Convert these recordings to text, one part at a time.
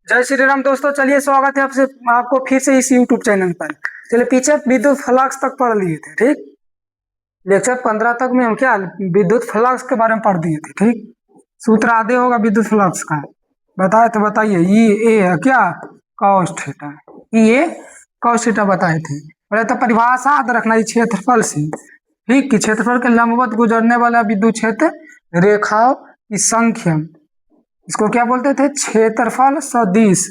जय श्री राम दोस्तों। चलिए, स्वागत है आपसे आपको फिर से इस यूट्यूब चैनल पर। चलिए, पीछे विद्युत फ्लक्स तक पढ़ लिए थे, ठीक। लेक्चर 15 तक में हम क्या विद्युत फ्लक्स के बारे में पढ़ दिए थे, ठीक। सूत्र आदि होगा विद्युत फ्लक्स का, बताए थे। बताइए, ई ए है क्या? Cos theta. E A cos theta बताए थे। पहले तो परिभाषा याद रखना है क्षेत्रफल से, ठीक। कि क्षेत्रफल के लंबवत गुजरने वाला विद्युत क्षेत्र रेखाओं की संख्या, इसको क्या बोलते थे? क्षेत्रफल सदिश।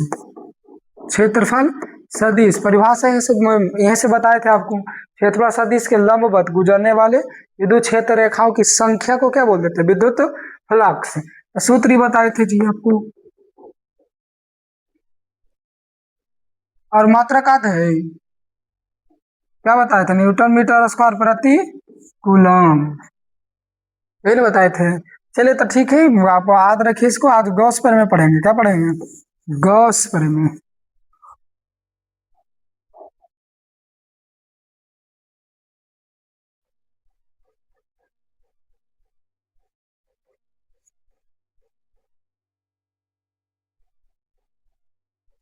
क्षेत्रफल सदिश परिभाषा यहीं से बताए थे आपको। क्षेत्रफल सदिश के लंबवत गुजरने वाले विद्युत क्षेत्र रेखाओं की संख्या को क्या बोलते थे? विद्युत फ्लक्स। सूत्र ही बताए थे जी आपको। और मात्रा का है, क्या बताए थे? न्यूटन मीटर स्क्वायर प्रति कूलम, यही बताए थे। चलिए तो ठीक है, आप याद रखिए इसको। आज गॉस पर में पढ़ेंगे। क्या पढ़ेंगे? गॉस पर में।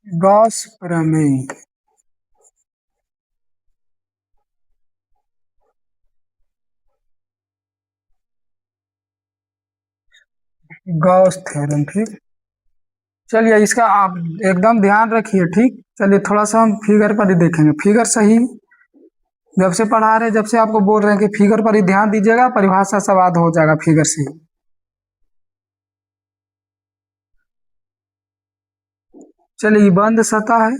गॉस प्रमेय। गॉस थ्योरम, ठीक। चलिए, इसका आप एकदम ध्यान रखिए, ठीक। चलिए, थोड़ा सा हम फिगर पर ही देखेंगे। फिगर सही जब से पढ़ा रहे, जब से आपको बोल रहे हैं कि फिगर पर ही ध्यान दीजिएगा, परिभाषा सब याद हो जाएगा फिगर से ही। चलिए, बंद सतह है,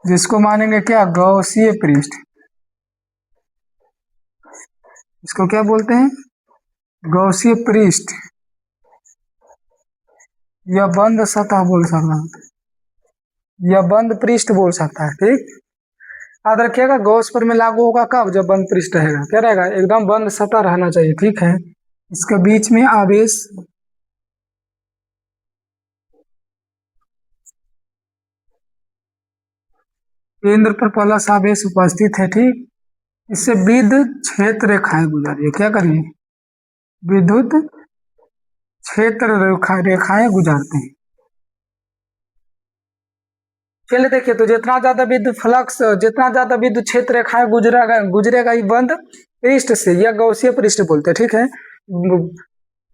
जिसको मानेंगे क्या? गौसीय पृष्ठ। इसको क्या बोलते हैं? गौसीय पृष्ठ या बंद सतह बोल सकता है, या बंद पृष्ठ बोल सकता है, ठीक। याद रखिएगा, गॉस पर में लागू होगा कब? जब बंद पृष्ठ रहेगा। क्या रहेगा? एकदम बंद सतह रहना चाहिए, ठीक है। इसके बीच में आवेश, केंद्र पर प्लस आवेश उपस्थित है, ठीक। इससे विद्युत क्षेत्र रेखाएं गुजर रही है। क्या करिए? विद्युत क्षेत्र रेखाएं गुजरते हैं। चलिए देखिए, तो जितना ज्यादा विद्युत फ्लक्स, जितना ज्यादा विद्युत क्षेत्र रेखाएं गुजरेगा गुजरेगा ये बंद पृष्ठ से, या गौसीय पृष्ठ बोलते हैं, ठीक है।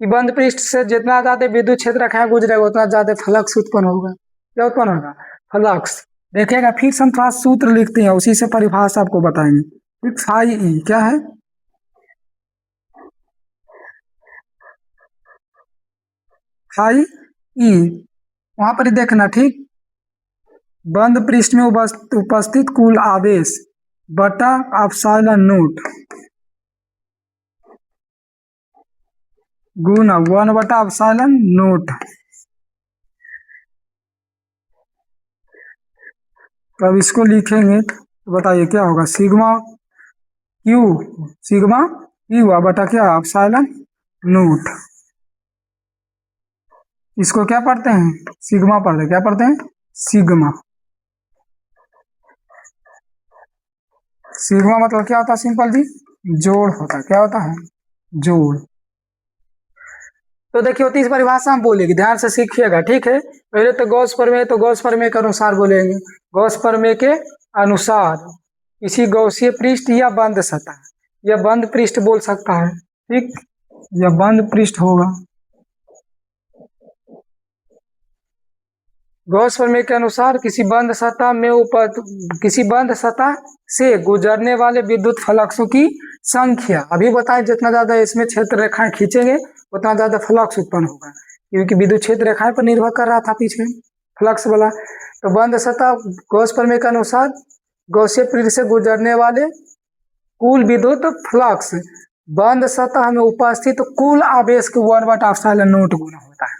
ये बंद पृष्ठ से जितना ज्यादा विद्युत क्षेत्र रेखाएं गुजरेगा उतना ज्यादा फ्लक्स उत्पन्न होगा। क्या उत्पन्न होगा? फ्लक्स। देखिएगा, फिर से हम थोड़ा सूत्र लिखते हैं, उसी से परिभाषा आपको बताएंगे, ठीक। फाई ई क्या है? फाई ई, वहां पर ही देखना, ठीक। बंद पृष्ठ में उपस्थित कुल आवेश बटा एप्सिलॉन नोट गुना 1/एप्सिलॉन नोट। तो अब इसको लिखेंगे तो बताइए क्या होगा? सिग्मा क्यू, सिग्मा क्यू बटा क्या? Epsilon note. इसको क्या पढ़ते हैं? सिग्मा पढ़ते हैं। क्या पढ़ते हैं? सिग्मा। सिग्मा मतलब क्या होता है? सिंपल जी, जोड़ होता है। क्या होता है? जोड़। तो देखिए, होती इस परिभाषा हम बोलेगी, ध्यान से सीखिएगा, ठीक है। पहले तो गॉस प्रमेय, तो गॉस प्रमेय के अनुसार बोलेंगे। गॉस प्रमेय के अनुसार किसी गौसीय पृष्ठ या बंद सतह, या बंद पृष्ठ बोल सकता है, ठीक। या बंद पृष्ठ होगा। गॉस प्रमेय के अनुसार किसी बंद सतह में किसी बंद सतह से गुजरने वाले विद्युत फ्लक्सों की संख्या, अभी बताएं, जितना ज्यादा इसमें क्षेत्र रेखाएं खींचेंगे उतना ज्यादा फ्लक्स उत्पन्न होगा, क्योंकि विद्युत क्षेत्र रेखाएं पर निर्भर कर रहा था पीछे फ्लक्स वाला। तो बंद सतह गॉस प्रमेय के अनुसार गौसीय पृष्ठ से गुजरने वाले कुल विद्युत फ्लक्स बंद सतह में उपस्थित कुल आवेश के 1/एप्सिलॉन नोट गुना होता है।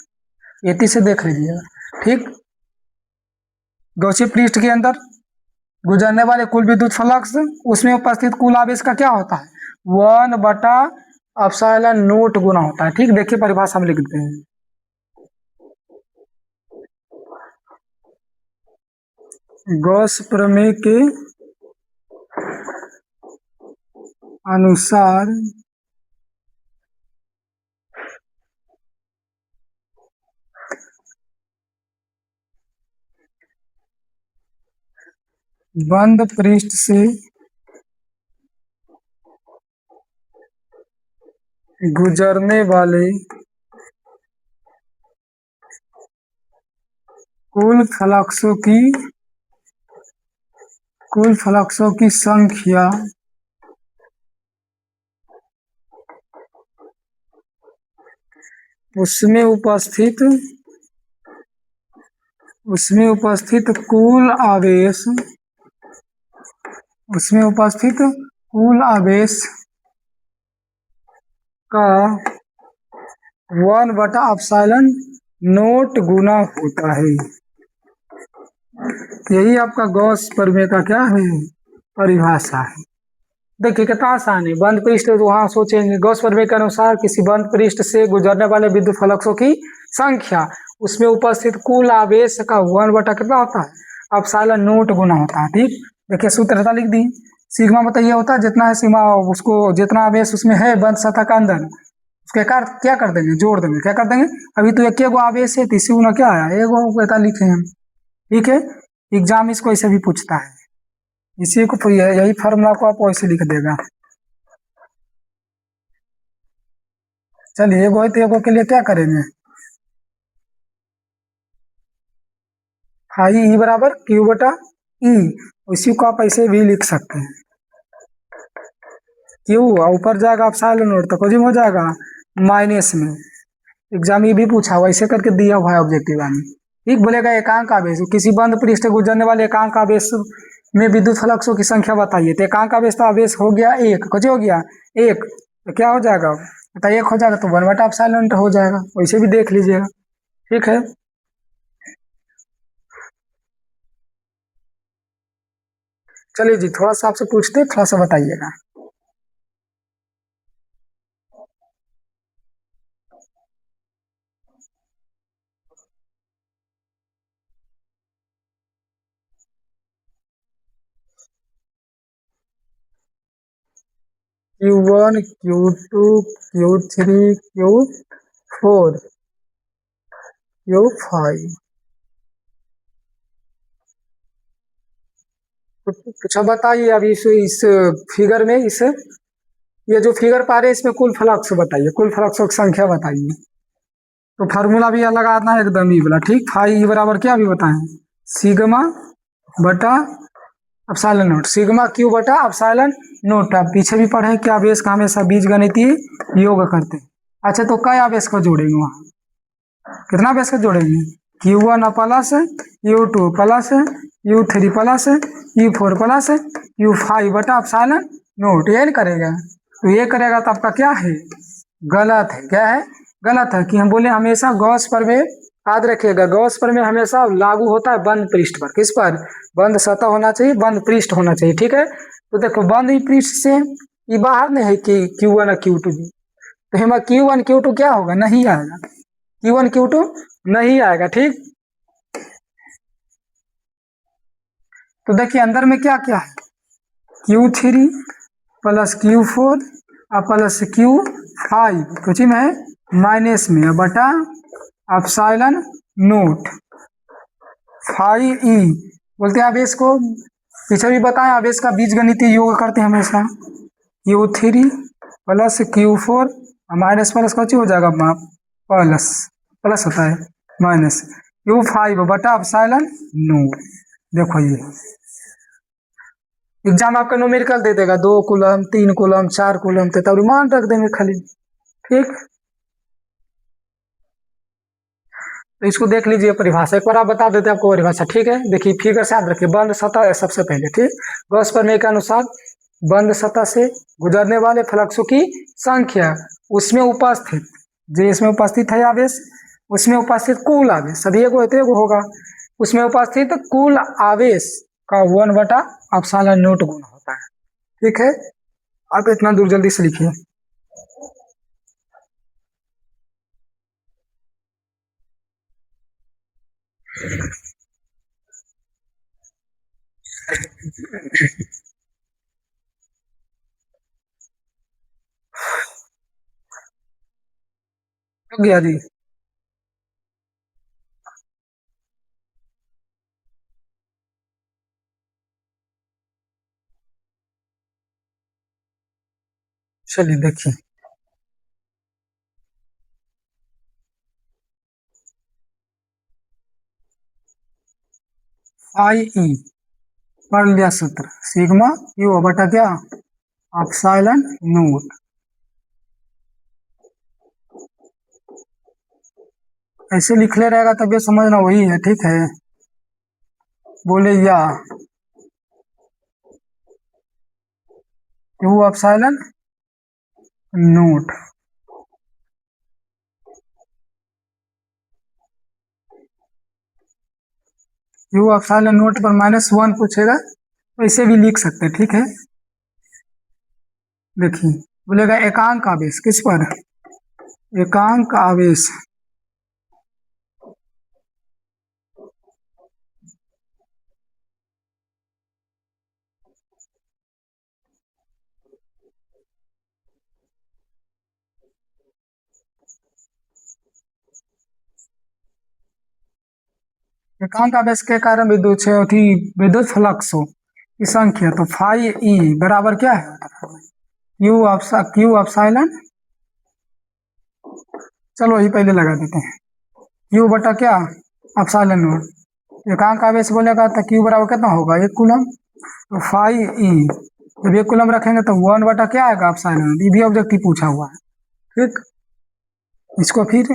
ये से देख लीजिएगा, ठीक। गौसीय पृष्ठ के अंदर गुजरने वाले कुल विद्युत फ्लक्स, उसमें उपस्थित कुल आवेश का क्या होता है? 1/एप्सिलॉन नोट गुना होता है, ठीक। देखिए, परिभाषा में लिखते हैं। गॉस प्रमेय के अनुसार बंद पृष्ठ से गुजरने वाले कुल फ्लक्सों की संख्या उसमें उपस्थित कुल आवेश का 1/ε नोट गुना होता है। यही आपका गॉस प्रमेय का क्या है, परिभाषा है। देखिए कितना आसान है। बंद पृष्ठ तो वहां सोचेंगे, गॉस प्रमेय के अनुसार किसी बंद पृष्ठ से गुजरने वाले विद्युत फ्लक्सों की संख्या उसमें उपस्थित कुल आवेश का 1 कितना होता है, एप्सिलॉन नोट गुना होता है। ठीक, देखिए सूत्र लिख दी। सिग्मा मतलब ये होता है जितना है सीमा, उसको जितना आवेश उसमें है बंद सतह का अंदर, उसके क्या कर देंगे, जोड़ देंगे। क्या कर देंगे, अभी तो एक आवेश है, तीसरी गुना क्या आया, एगो कहता लिखे हम। ठीक है, एग्जाम इसको ऐसे भी पूछता है, इसी को यही फार्मूला को आप वैसे लिख देगा। चलिए एगो है तो एगो के लिए क्या करेंगे, फाई ई बराबर क्यू बटा ई, उसी को आप ऐसे भी लिख सकते हैं। क्यू ऊपर जाएगा एप्सिलॉन नोट तो कोजिंग हो जाएगा माइनस में। एग्जाम ये भी पूछा वैसे करके दिया हुआ है ऑब्जेक्टिव में। ठीक, बोलेगा एकांक आवेश, किसी बंद पृष्ठ से गुजरने वाले एकांक आवेश में विद्युत फ्लक्सों की संख्या बताइए। तो एकांक आवेश तो आवेश हो गया एक, कुछ हो गया एक, तो क्या हो जाएगा, तो एक हो जाएगा तो 1/ε हो जाएगा, वैसे भी देख लीजिएगा। ठीक है, चलिए जी थोड़ा सा आपसे पूछते, थोड़ा सा बताइएगा। Q1 Q2 Q3 Q4 Q5, अच्छा बताइए अभी इस फिगर में, इस ये जो फिगर पा रहे हैं इसमें कुल फ्लक्स बताइए, कुल फ्लक्सों की संख्या बताइए। तो फार्मूला भी अलग आता है एकदम ई वाला। ठीक, फाई ई बराबर क्या भी बताएं, सिग्मा बटा एप्सिलॉन नोट, सिग्मा क्यू बटा एप्सिलॉन नोट। आप पीछे भी पढ़े कि आवेश का हमेशा बीजगणितीय योग करते हैं। अच्छा तो कई आवेश को जोड़ेंगे वहां, कितना आवेश को जोड़ेंगे, Q1 plus Q2 plus Q3 plus Q4 plus Q5 बटा एप्सिलॉन नोट, ये नहीं करेगा तो ये करेगा तो आपका क्या है, गलत है। क्या है, गलत है। कि हम बोले हमेशा गॉस प्रमेय याद रखिएगा, गॉस प्रमेय हमेशा लागू होता है बंद पृष्ठ पर। किस पर, बंद सतह होना चाहिए, बंद पृष्ठ होना चाहिए। ठीक है, तो देखो बंद पृष्ठ से ये बाहर नहीं है कि Q1 और Q2 भी, तो हमारा Q1 Q2 क्या होगा, नहीं आएगा, Q1 Q2 नहीं आएगा। ठीक, तो देखिए अंदर में क्या क्या है, Q3 प्लस Q4 और प्लस Q5, कुछ में है माइनस में बटा एप्सिलॉन नोट फाई ई। बोलते हैं आवेश को, पीछे भी बताएं आवेश का बीजगणितीय योग करते हैं हमेशा। Q3 plus Q4 minus plus कच्ची हो जाएगा, प्लस प्लस होता है माइनस Q5 बटा एप्सिलॉन नोट। देखो ये एग्जाम आपका न्यूमेरिकल दे देगा, 2 कूलम 3 कूलम 4 कूलम, तो तब मान रख देंगे खाली। ठीक, तो इसको देख लीजिए परिभाषा, एक बार आप बता देते आपको परिभाषा। ठीक है, देखिए फिगर से याद रखिए, बंद सतह है सबसे पहले। ठीक, गॉस प्रमेय के अनुसार बंद सतह से गुजरने वाले फ्लक्सों की संख्या उसमें उपस्थित, जो इसमें उपस्थित है आवेश, उसमें उपस्थित कुल आवेश, सभी एगो होगा, उसमें उपस्थित कुल आवेश का 1/ε नोट गुना होता है। ठीक है, आप इतना दूर जल्दी से लिखिए। हो गया जी। चलिए देखिए, आई ई पढ़ लिया सूत्र, सिग्मा क्यू बटा क्या, एप्सिलॉन नोट। ऐसे लिख ले रहेगा तब ये समझना वही है, ठीक है। बोले या Q epsilon note, Q epsilon note पर -1 पूछेगा तो इसे भी लिख सकते हैं, ठीक है। देखिए, बोलेगा एकांक आवेश किस पर, एकांक आवेश एकांक आवेश के कारण विद्युत फ्लक्स हो की संख्या, तो फाई ई बराबर क्या है, क्यू एप्सिलॉन, चलो वही पहले लगा देते हैं, क्यू बटा क्या, एप्सिलॉन नोट। एकांक आवेश बोलेगा तो क्यू बराबर कितना होगा, 1 कूलम, तो फाई ई, जब 1 कूलम रखेंगे तो 1 बटा क्या आएगा, एप्सिलॉन। ये भी ऑब्जेक्टिव पूछा हुआ है, ठीक। इसको फिर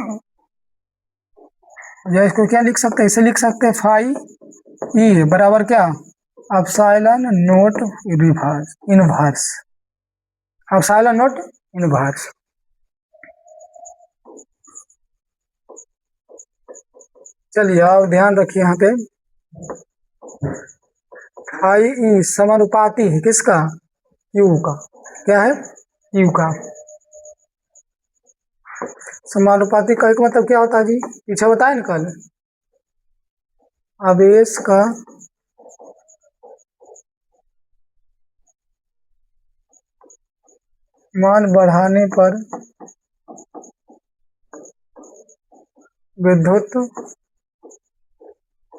या इसको क्या लिख सकते हैं, इसे लिख सकते हैं फाई ई बराबर क्या, epsilon note reverse inverse, epsilon note inverse. चलिए अब ध्यान रखिए यहाँ पे, फाई ई समानुपाती है किसका, क्यू का, क्या है, क्यू का। समानुपाती का एक मतलब क्या होता है जी, पीछे बताए ना कल, आवेश का मान बढ़ाने पर विद्युत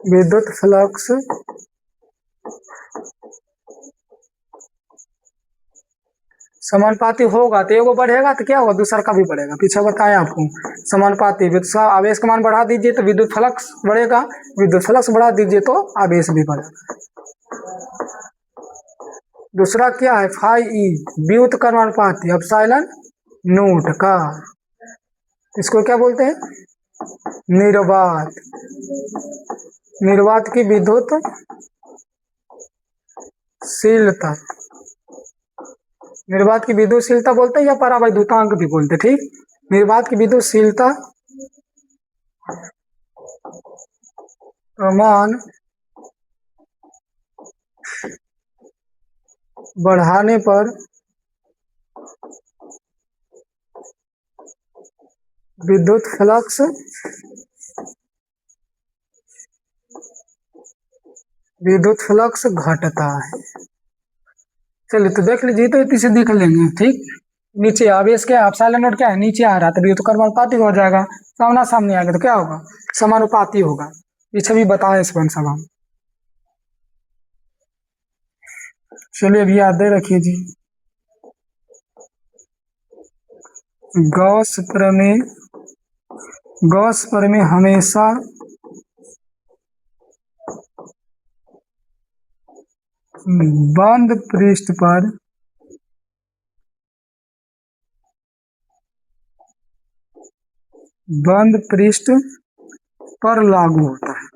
विद्युत फ्लक्स समानुपाती होगा, तो एगो बढ़ेगा तो क्या होगा, दूसरा का भी बढ़ेगा। पीछे बताया आपको, समानुपाती विद्युत आवेश का मान बढ़ा दीजिए तो विद्युत फ्लक्स बढ़ेगा, विद्युत फ्लक्स बढ़ा दीजिए तो आवेश भी बढ़ेगा। दूसरा क्या है, फाई ई व्युत्क्रमानुपाती एप्सिलॉन नोट का, इसको क्या बोलते हैं, निर्वात, निर्वात की विद्युतशीलता, निर्वात की विद्युतशीलता बोलते हैं या परावैद्युतांक भी बोलते हैं, ठीक। निर्वात की विद्युतशीलता मान बढ़ाने पर विद्युत फ्लक्स घटता है। चलिए तो देख लीजिए, तो इसे देख लेंगे, ठीक। नीचे आवेश क्या, एप्सिलॉन नोट क्या है, नीचे आ रहा था, तो व्युत्क्रमानुपाती हो जाएगा, सामना सामने आ गया तो क्या होगा, समानुपाती होगा। पीछे भी बताए इस वन सब हम। चलिए अभी याद रखिए जी, गॉस प्रमेय हमेशा बंद पृष्ठ पर लागू होता है।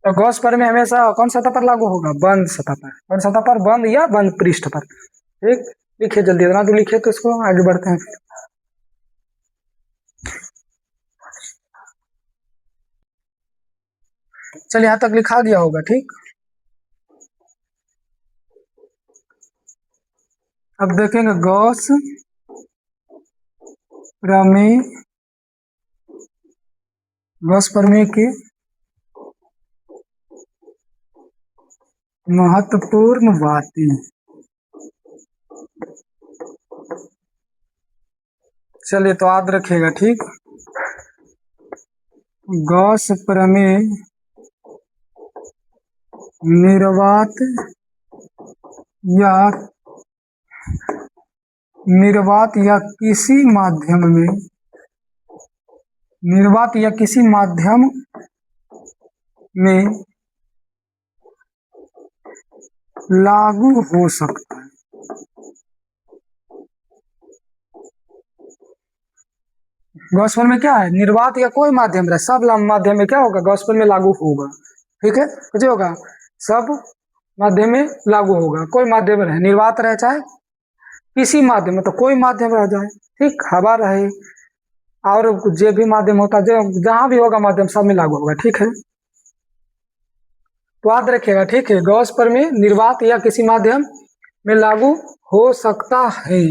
तो गॉस प्रमेय हमेशा कौन सतह पर लागू होगा, बंद सतह पर, कौन सतह पर, बंद या बंद पृष्ठ पर, ठीक। लिखिए जल्दी, इतना तो लिखिए, तो इसको आगे बढ़ते हैं फिर। चलिए यहाँ तक लिखा दिया होगा, ठीक। अब देखेंगे गॉस प्रमेय, गॉस प्रमेय की महत्वपूर्ण बातें। चलिए तो याद रखिएगा, ठीक। गॉस प्रमेय निर्वात या निर्वात या किसी माध्यम में, निर्वात या किसी माध्यम में लागू हो सकता है। गॉस्पेल में क्या है, निर्वात या कोई माध्यम रहे, सब माध्यम में क्या होगा, गॉस्पेल में लागू होगा। ठीक है, कुछ होगा, सब माध्यम में लागू होगा, कोई माध्यम रहे, निर्वात रहे चाहे किसी माध्यम में, तो कोई माध्यम रह जाए, ठीक, हवा रहे और जो भी माध्यम होता है, जो जहां भी होगा माध्यम सब में लागू होगा। ठीक है, तो याद रखिएगा। ठीक है, गॉस्पेल में निर्वात या किसी माध्यम में लागू हो सकता है।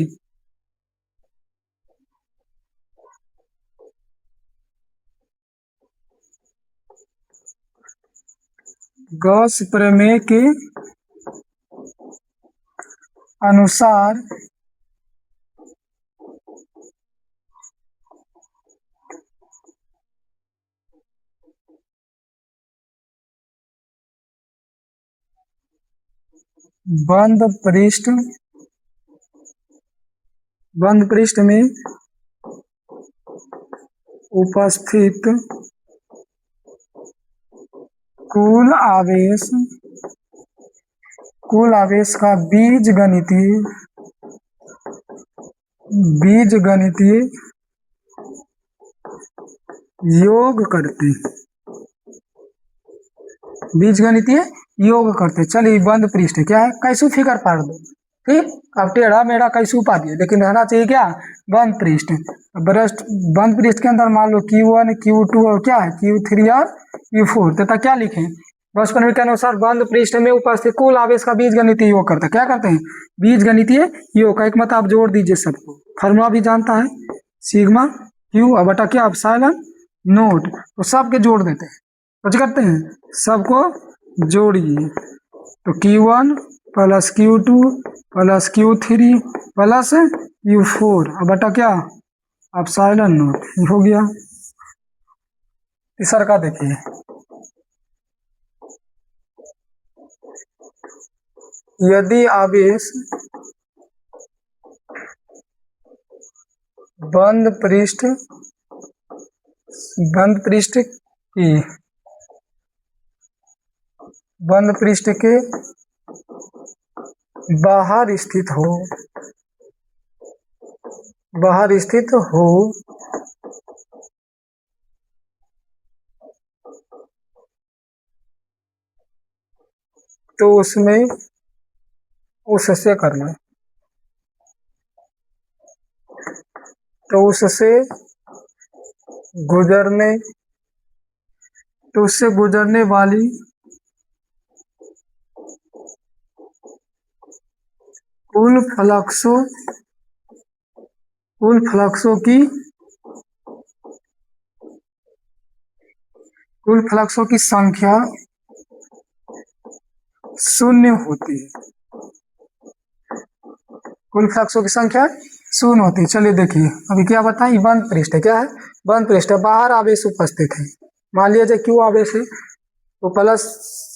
गॉस प्रमेय के अनुसार बंद पृष्ठ में उपस्थित कुल आवेश का बीजगणितीय योग करते। चलिए, बंद पृष्ठ क्या है, कैसू फिगर पढ़ दो। ठीक, अब टेढ़ा मेढ़ा कैसू पा दिए, लेकिन रहना चाहिए क्या, बंद पृष्ठ। बंद पृष्ठ के अंदर मान लो Q1 Q2 और क्या है Q3 और Q4, तथा क्या लिखे, गॉस प्रमेय के अनुसार बंद पृष्ठ में उपस्थित कुल आवेश का बीजगणितीय योग करते। क्या करते हैं, बीजगणितीय योग का एक मत आप जोड़ दीजिए सबको, फॉर्मूला भी जानता है, सिग्मा Q और बटा क्या, एप्सिलॉन नोट, तो सबके जोड़ देते हैं। कुछ करते हैं, सबको जोड़िए, तो Q1 plus Q2 plus Q3 plus Q4 और बटा क्या, एप्सिलॉन नोट, हो गया। तीसरा का देखिए, यदि आवेश बंद पृष्ठ के बाहर स्थित हो तो उसमें उससे करना, तो उससे गुजरने वाली कुल फ्लक्सों की संख्या शून्य होती है। कुल फ्लक्सों की संख्या शून्य होती है। चलिए देखिए, अभी क्या बताएं, बंद पृष्ठ क्या है, बंद पृष्ठ, बाहर आवेश उपस्थित है, मान लीजिए क्यू आवेश है, तो प्लस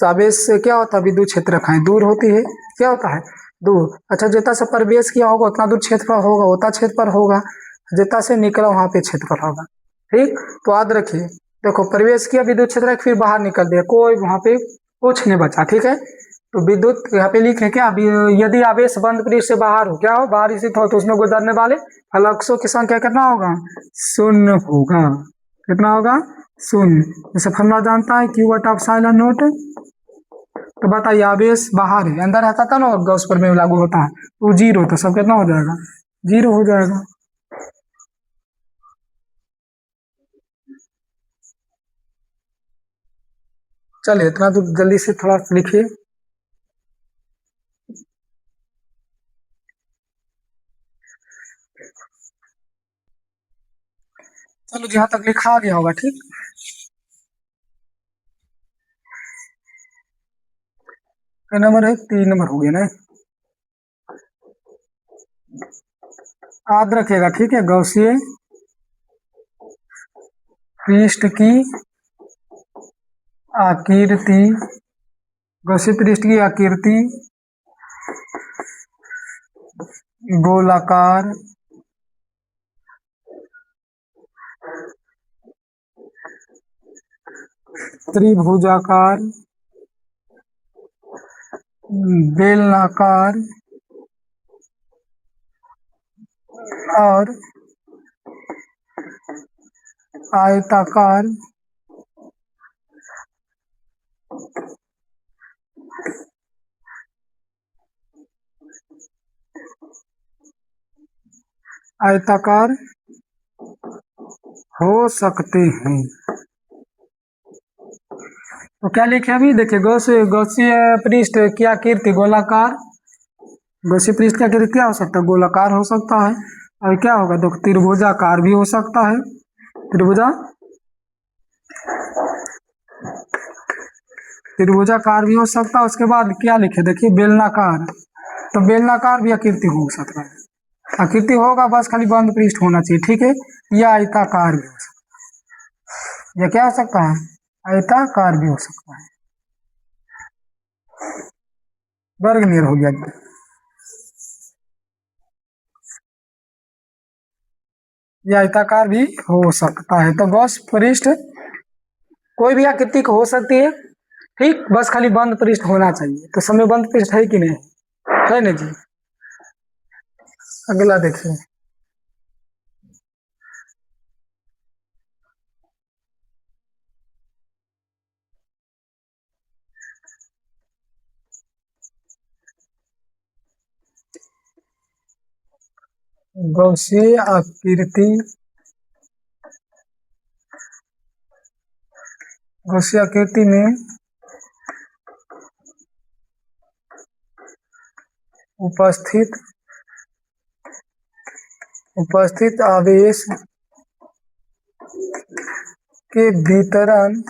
आवेश से क्या होता है, विद्युत क्षेत्र रेखाएं दूर होती है, क्या होता है, दूर। अच्छा, जितना से प्रवेश किया होगा उतना दूर क्षेत्रफल होगा, उतना क्षेत्रफल होगा, जितना से निकला वहां पे क्षेत्रफल होगा। ठीक, तो याद रखिए, देखो प्रवेश किया विद्युत क्षेत्र, फिर बाहर निकल दिया, कोई वहां पे कुछ नहीं बचा। ठीक है, तो विद्युत यहाँ पे लिखे क्या, यदि आवेश बंद पृष्ठ से बाहर हो, क्या हो, बाहर स्थित हो, तो उसमें गुजरने वाले फ्लक्सों की संख्या कितना होगा, शून्य होगा। कितना होगा, शून्य। जैसे फॉर्मूला जानता है Q बटा एप्सिलॉन नोट, तो बताइए आवेश बाहर है, अंदर रहता था ना, गॉस प्रमेय लागू होता है, तो जीरो, तो सब कितना हो जाएगा, जीरो हो जाएगा। चलिए, इतना तो जल्दी से थोड़ा लिखिए। चलो, जहां तक लिखा गया होगा, ठीक, क्या नंबर है, 3 नंबर हो गया ना, याद रखिएगा। ठीक है, गौसीय पृष्ठ की आकृति गॉसिप पृष्ठ की आकृति गोलाकार, त्रिभुजाकार, बेलनाकार और आयताकार आयताकार हो सकते हैं। तो क्या लिखे अभी देखिए, गॉसीय पृष्ठ की आकृति गोलाकार, गॉसीय पृष्ठ की आकृति क्या हो सकता है, गोलाकार हो सकता है। और क्या होगा, देखो त्रिभुजाकार भी हो सकता है, त्रिभुजाकार भी हो सकता है। उसके बाद क्या लिखे देखिए, बेलनाकार, तो बेलनाकार भी आकृति हो सकता है, आकृति होगा बस खाली बंद पृष्ठ होना चाहिए, ठीक है। या आयताकार भी हो सकता है, या क्या हो सकता है, आयताकार भी हो सकता है। वर्गनीयर हो गया। या आयताकार भी हो सकता है। तो गॉस पृष्ठ कोई भी आकृति हो सकती है, ठीक, बस खाली बंद पृष्ठ होना चाहिए। तो समय बंद पृष्ठ है कि नहीं, है ना जी। अगला देखिए, गॉसीय आकृति, गॉसीय आकृति में उपस्थित आवेश के वितरण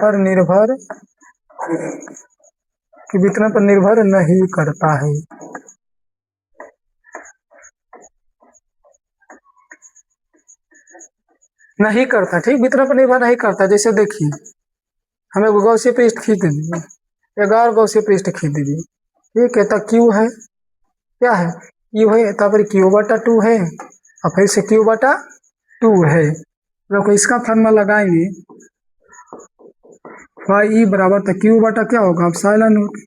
पर निर्भर नहीं करता है। नहीं करता, ठीक, वितरण पर निर्भर नहीं करता। जैसे देखिए, हमें गॉसीय पृष्ठ खींच दीजिए, एक और गॉसीय पृष्ठ खींच दीजिए, ठीक है। तो क्यू है, क्या है, क्यू है, तब क्यू बटा 2 है, और फिर से क्यू बटा 2 है। देखो इसका फॉर्मूला लगाएंगे, फाई ई बराबर, तो क्यू बटा क्या होगा, एप्सिलॉन नॉट,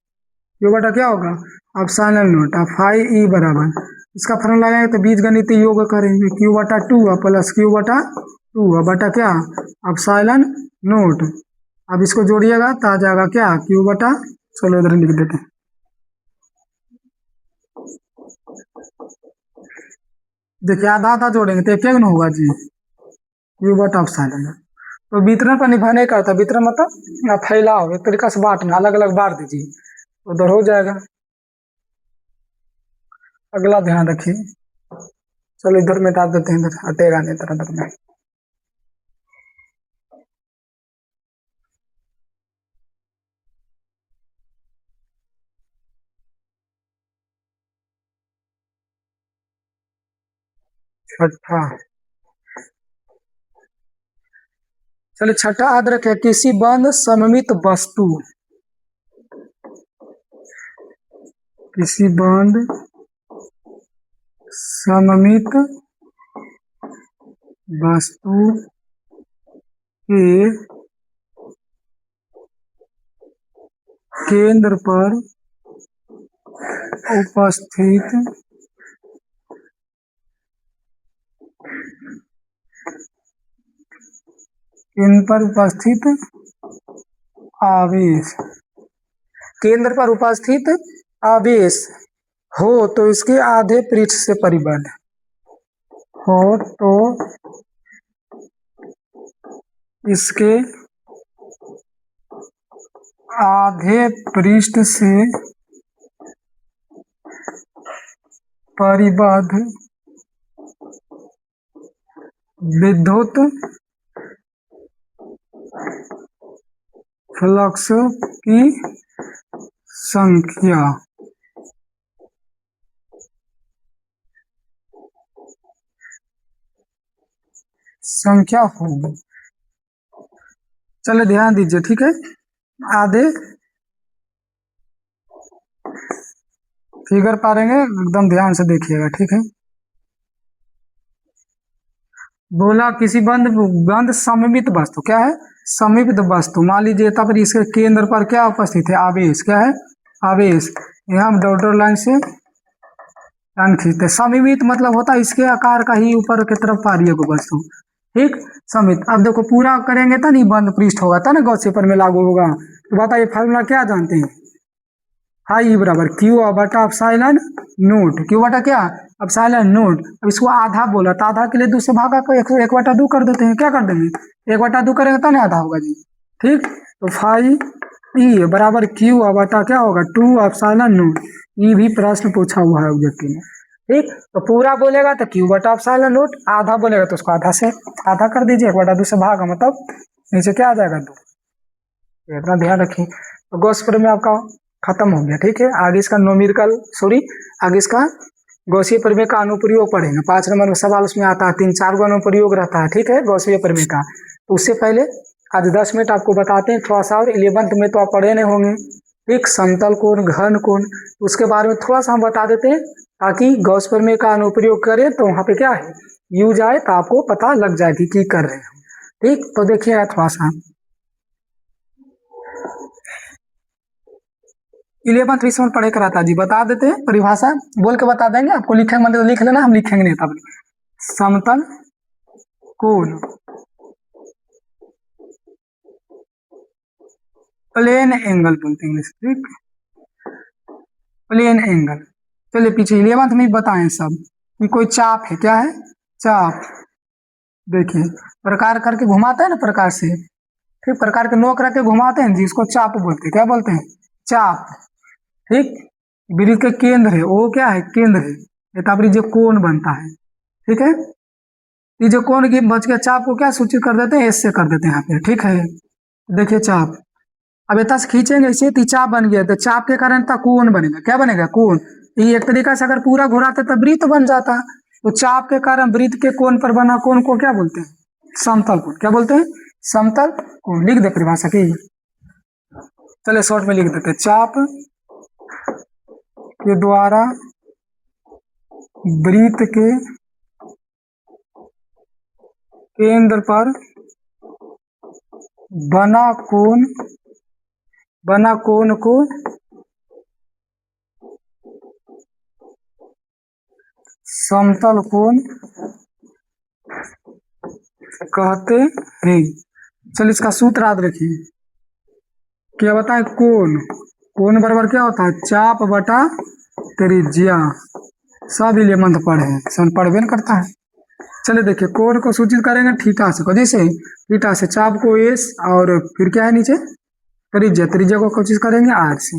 क्यू बटा क्या होगा, एप्सिलॉन नॉट। अब फाई ई बराबर, इसका फॉर्मूला लगाएंगे तो बीजगणितीय योग करेंगे, क्यू बटा 2 प्लस क्यू बटा 2 बटा क्या, एप्सिलॉन नॉट। अब इसको जोड़िएगा तो आ जाएगा क्या, क्यू बटा, चलो इधर लिख देते हैं, देखिए आधा आधा जोड़ेंगे तो एक होगा जी, क्यू बटा एप्सिलॉन। तो वितरण पर निर्भर नहीं करता, वितरण मतलब फैलाव, एक तरीका से बांटना, अलग अलग बांट दीजिए, उधर हो जाएगा। अगला ध्यान रखिए, चलो इधर मिटा देते हैं, इधर हटेगा नहीं तरह में। छठा, चलिए छठा याद रखे, किसी बंद सममित वस्तु, किसी बंद सममित वस्तु के केंद्र पर उपस्थित आवेश, केंद्र पर उपस्थित आवेश हो तो इसके आधे पृष्ठ से परिबद्ध हो, तो इसके आधे पृष्ठ से परिबद्ध विद्युत फ्लक्स की संख्या होगी। चलो ध्यान दीजिए, ठीक है। आधे फिगर पारेंगे, एकदम ध्यान से देखिएगा, ठीक है। बोला किसी बंद बंद सममित वस्तु, क्या है सममित वस्तु, मान लीजिए तब पर इसके केंद्र पर क्या उपस्थित है, आवेश, क्या है आवेश। यहाँ हम डॉटेड लाइन से लाइन खींचते, सममित मतलब होता है इसके आकार का ही ऊपर की तरफ पा रही है वस्तु, ठीक। समित, अब देखो पूरा करेंगे तो नहीं बंद पृष्ठ होगा था ना, गॉस पेपर में लागू होगा। तो बताइए फार्मूला क्या जानते हैं, हाई बराबर क्यू बटा एप्सिलॉन नोट, क्यू बटा क्या एप्सिलॉन नोट। अब इसको आधा बोला तो आधा के लिए दूसरे भागा को एक बटा दो कर देते हैं, क्या कर देंगे एक बटा दो करेंगे तो नहीं आधा होगा जी, ठीक। तो फाइव ई बराबर क्यू बटा क्या होगा 2 एप्सिलॉन नोट। ये भी प्रश्न पूछा हुआ है ऑब्जेक्टिव में, ठीक। तो पूरा बोलेगा तो क्यू बटा एप्सिलॉन नोट, आधा बोलेगा तो उसको आधा से आधा कर दीजिए, एक बटा दो से भागा मतलब नीचे क्या आ जाएगा दो, इतना ध्यान रखिए। तो गॉस में आपका खत्म हो गया, ठीक है। आगे इसका नोमेरिकल आगे इसका गॉसीय प्रमेय का अनुप्रयोग पढ़ेंगे, 5 नंबर में सवाल उसमें आता है, 3-4 गो अनुप्रयोग रहता है, ठीक है गॉसीय प्रमेय का। तो उससे पहले आज 10 मिनट आपको बताते हैं थोड़ा सा, और 11th में तो आप पढ़े नहीं होंगे, एक समतल कोण घन कोण, उसके बारे में थोड़ा सा हम बता देते हैं ताकि गॉस प्रमेय का अनुप्रयोग करें तो वहाँ पे क्या है यूज आए, तो आपको पता लग जाए कि कर रहे हैं, ठीक। तो देखिएगा थोड़ा सा 11th विषय में पढ़े कराता जी, बता देते हैं परिभाषा बोल के बता देंगे, आपको लिखेंगे मतलब लिख लेना, हम लिखेंगे नहीं तब। समतल कोण प्लेन एंगल बोलते हैं इंग्लिश, ठीक प्लेन एंगल। चलिए पीछे 11th में बताएं सब कि कोई चाप है, क्या है चाप, देखिए प्रकार करके घुमाते हैं ना प्रकार से, फिर प्रकार के नोक रख के घुमाते हैं जी, इसको चाप बोलते हैं, क्या बोलते हैं चाप, ठीक। वृत्त के केंद्र है वो क्या है केंद्र है, ये तब जो कोण बनता है, ठीक है। ये जो कोण की बच के चाप को क्या सूचित कर देते हैं एस से कर देते हैं यहाँ पे, ठीक है। देखिए चाप, अब इतना से खींचेंगे इसे तो चाप बन गया, तो चाप के कारण था कोण बनेगा, क्या बनेगा कोण। ये एक तरीका से अगर पूरा घुराते तो वृत्त बन जाता, तो चाप के कारण वृत्त के कोण पर बना कोण को क्या बोलते हैं समतल कोण, क्या बोलते हैं समतल कोण। लिख दे परिभाषा की, चले शॉर्ट में लिख देते, चाप के द्वारा वृत्त के केंद्र पर बना कोण को समतल कोण कहते हैं। चलिए इसका सूत्र याद रखिए, क्या बताएं कोण बराबर क्या होता है चाप बटा त्रिज्या, सब 11th पढ़े हैं, सब पढ़बे न करता है। चलिए देखिए कोण को सूचित करेंगे थीटा से, जैसे थीटा से चाप को एस और फिर क्या है नीचे त्रिज्या को कोशिश करेंगे आर से,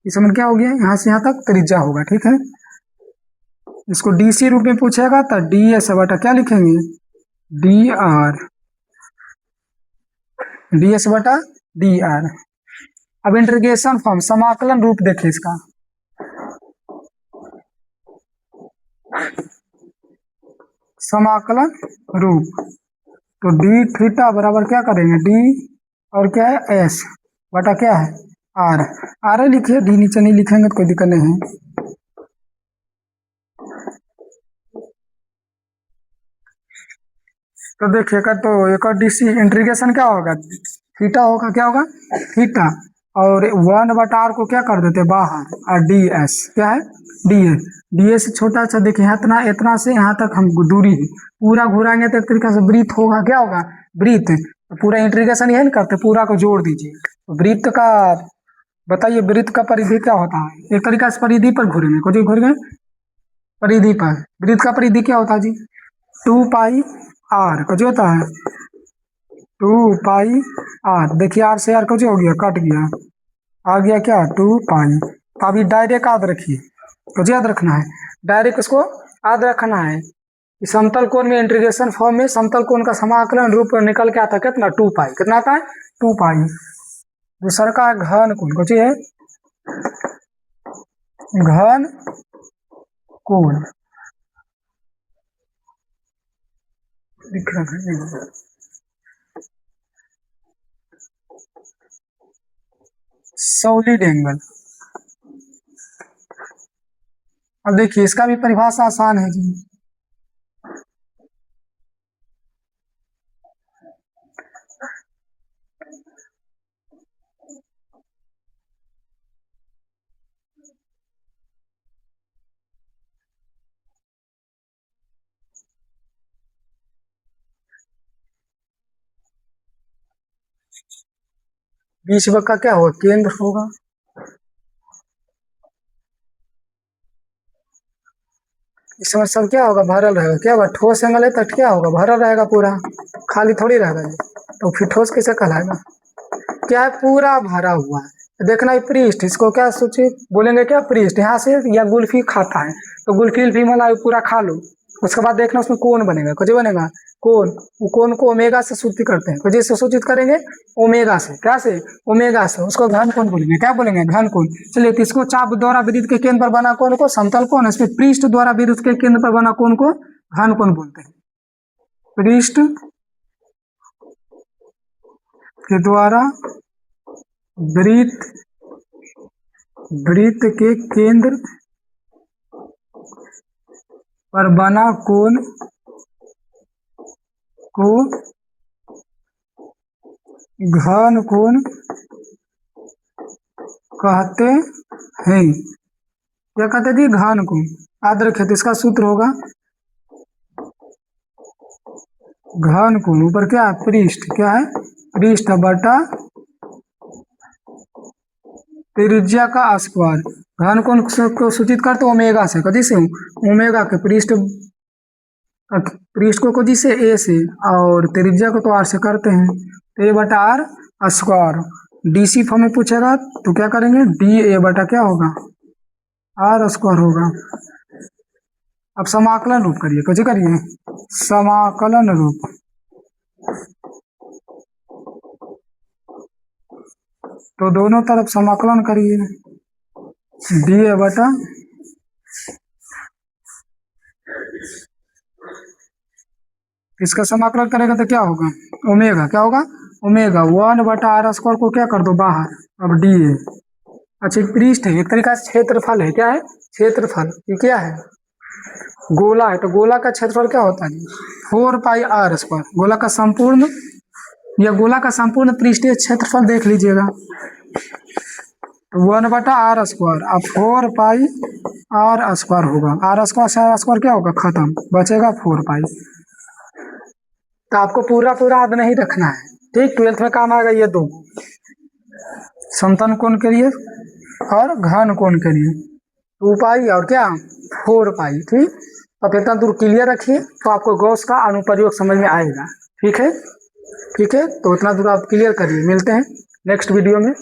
इसमें क्या हो गया यहाँ से यहाँ तक त्रिज्या होगा, ठीक है। इसको डीसी रूप में पूछेगा तो डी एस बटा क्या लिखेंगे डी एस बटा डी आर। अब इंटीग्रेशन फॉर्म समाकलन रूप देखिए इसका, समाकलन रूप, तो डी थीटा बराबर क्या करेंगे डी और क्या है एस बटा क्या है आर, आर लिखिए डी नीचे नहीं लिखेंगे तो कोई दिक्कत नहीं है। तो देखिएगा तो एक और डीसी इंटीग्रेशन क्या होगा थीटा होगा, क्या होगा थीटा, और 1/r को क्या कर देते बाहर, और डी एस क्या है डी एस छोटा सा, देखिए इतना इतना से यहाँ तक हम दूरी है, पूरा घुराएंगे तो एक तरीके से वृत्त होगा, क्या होगा वृत्त, तो पूरा इंटीग्रेशन यही नहीं करते, पूरा को जोड़ दीजिए। तो वृत्त का बताइए वृत्त का परिधि क्या होता है, एक तरीका से परिधि पर घूरेंगे, कुछ घूर गए परिधि पर, वृत्त का परिधि क्या होता है जी 2 पाई आर, कुछ होता है 2 पाई आर, देखिए आर से आर कुछ हो गया कट गया, आ गया क्या 2 पाई। तो अभी डायरेक्ट याद रखिए, कुछ याद रखना है डायरेक्ट उसको याद रखना है कि समतल कोण में इंटीग्रेशन फॉर्म में समतल कोण का समाकलन रूप निकल के आता कितना 2 पाई, कितना आता है 2 पाई। दूसरा का घन कोण, कुछ है घन कोण, लिख रहा है सॉलिड एंगल। अब देखिए इसका भी परिभाषा आसान है जी। बीच वक्र का क्या होगा, केंद्र होगा। इसमें सब क्या होगा, भरल रहेगा। क्या होगा, ठोस एंगल है तो क्या होगा, भरल रहेगा पूरा, खाली थोड़ी रहेगा ये। तो फिर ठोस कैसे कहलाएगा। क्या है, पूरा भरा हुआ है। देखना ये पृष्ठ, इसको क्या सोचिए बोलेंगे, क्या पृष्ठ यहाँ से, या गुल्फी खाता है तो गुल्फी उल्फी मला पूरा खा लो। उसके बाद देखना उसमें कोण बनेगा, कुछ बनेगा कोण। वो कोण को ओमेगा से सूचित करते हैं, कुछ से सूचित करेंगे ओमेगा से। क्या से, ओमेगा से। उसको घन कोण बोलेंगे। क्या बोलेंगे, घन कोण। चलिए तो इसको चाप द्वारा विद्युत के केंद्र पर बना कोण को समतल कोण, इसमें पृष्ठ द्वारा विद्युत के केंद्र पर बना कोण को घन कोण बोलते हैं। पृष्ठ के द्वारा वृत्त के केंद्र पर बना कोण को घन कोण कहते हैं। क्या कहते हैं जी, घन कोण। याद रखिए तो इसका सूत्र होगा घन कोण, ऊपर क्या है, पृष्ठ, क्या है, पृष्ठ बटा त्रिज्या का स्क्वायर। घन कोण को सूचित करते ओमेगा से, कदी से, ओमेगा के पृष्ठ को कदी से, ए से, और त्रिज्या को तो आर से करते हैं। तो ए बटा आर स्क्वायर। डीसी फॉर्म में पूछेगा तो क्या करेंगे, डी ए बटा क्या होगा, आर स्क्वायर होगा। अब समाकलन रूप करिए, कैसे करिए, समाकलन रूप। तो दोनों तरफ समाकलन करिए, डी ए बटा इसका समाकलन करेगा तो क्या होगा, ओमेगा, क्या होगा, ओमेगा 1 बटा आर स्क्वायर को क्या कर दो बाहर। अब डी ए, अच्छा पृष्ठ है, एक तरीका से क्षेत्रफल है। क्या है, क्षेत्रफल। ये क्या है, गोला है, तो गोला का क्षेत्रफल क्या होता है, 4 पाई आर स्क्वायर। गोला का संपूर्ण या गोला का संपूर्ण पृष्ठीय क्षेत्रफल देख लीजिएगा, 1 बटा आर स्क्वायर। अब 4 पाई आर स्क्वायर होगा। आर स्क्वायर से आर स्क्वायर क्या होगा, खत्म, बचेगा 4 पाई। तो आपको पूरा पूरा याद नहीं रखना है, ठीक। 12th में काम आएगा ये दो, समतल कोण के लिए और घन कोण के लिए, 2 पाई और क्या 4 पाई, ठीक। अब इतना दूर क्लियर रखिए तो आपको गॉस का अनुप्रयोग समझ में आएगा। ठीक है, ठीक है, तो इतना दूर आप क्लियर करिए। मिलते हैं नेक्स्ट वीडियो में।